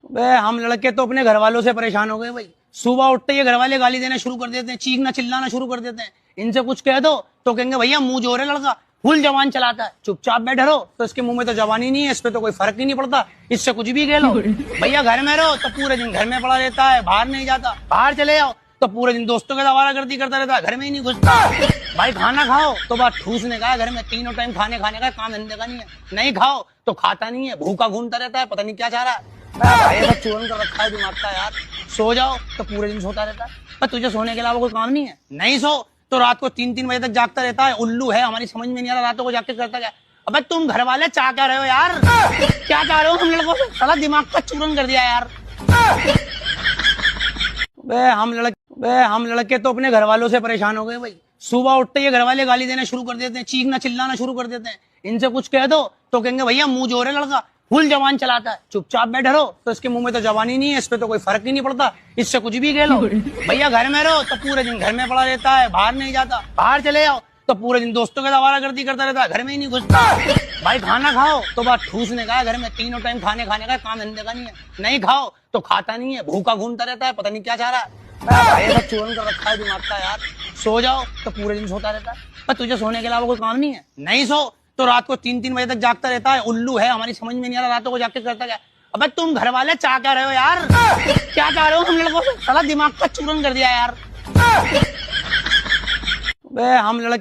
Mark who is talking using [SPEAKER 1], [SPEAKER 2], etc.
[SPEAKER 1] हम लड़के तो अपने घर वालों से परेशान हो गए भाई। सुबह उठते ही घर वाले गाली देना शुरू कर देते हैं, चीखना चिल्लाना शुरू कर देते हैं। इनसे कुछ कह दो तो कहेंगे भैया मुंह जोर है लड़का, फुल जवान चलाता है, चुपचाप बैठे रहो। तो इसके मुंह में तो जवानी नहीं है, इस पे तो कोई फर्क ही नहीं पड़ता, इससे कुछ भी कह लो। भैया घर में रहो तो पूरे दिन घर में पड़ा रहता है, बाहर नहीं जाता। बाहर चले जाओ तो पूरे दिन दोस्तों के आवारागर्दी करता रहता है, घर में ही नहीं घुसता। भाई खाना खाओ तो बात ठूसने का है, घर में तीनों टाइम खाने का काम धंधे का नहीं है। नहीं खाओ तो खाता नहीं है, भूखा घूमता रहता है, पता नहीं क्या चाह रहा है। भाई ऐसा चूरन कर रखा है दिमाग का यार। सो जाओ तो पूरे दिन सोता रहता है, पर तुझे सोने के अलावा कोई काम नहीं है। नहीं सो तो रात को 3-3 बजे तक जागता रहता है, उल्लू है, हमारी समझ में नहीं आ रहा रातों को जाग के करता क्या। अबे तुम घर वाले चाह क्या रहे हो यार, क्या चाह रहे हो हम लड़कों से? साला दिमाग का चूरन कर दिया यार। हम लड़के तो अपने घर वालों से परेशान हो गए भाई। सुबह उठते ही घर वाले गाली देना शुरू कर देते हैं, चीखना चिल्लाना शुरू कर देते हैं। इनसे कुछ कह दो तो कहेंगे भैया मुंह जोर है लड़का, फुल जवान चलाता है, चुपचाप बैठे रहो। तो इसके मुंह में तो जवानी नहीं है, इस पे तो कोई फर्क ही नहीं पड़ता, इससे कुछ भी कह लो। भैया घर में रहो तो पूरे दिन घर में पड़ा रहता है, बाहर नहीं जाता। बाहर चले जाओ तो पूरे दिन दोस्तों के आवारागर्दी करता रहता है, घर में ही नहीं घुसता। भाई खाना खाओ तो बात ठूसने का है, घर में तीनों टाइम खाने का काम धंधे का नहीं है। नहीं खाओ तो खाता नहीं है, भूखा घूमता रहता है, पता नहीं क्या चाह रहा है। भाई ऐसा चूरन कर रखा है दिमाग का यार। सो जाओ तो पूरे दिन सोता रहता है, पर तुझे सोने के अलावा कोई काम नहीं है। नहीं सो तो रात को 3-3 बजे तक जागता रहता है, उल्लू है, हमारी समझ में नहीं आ रहा रातों को जाग के करता क्या। अबे तुम घर वाले चाह क्या रहे हो यार, क्या चाह रहे हो हम लड़कों से? साला दिमाग का चूरन कर दिया यार। हम लड़के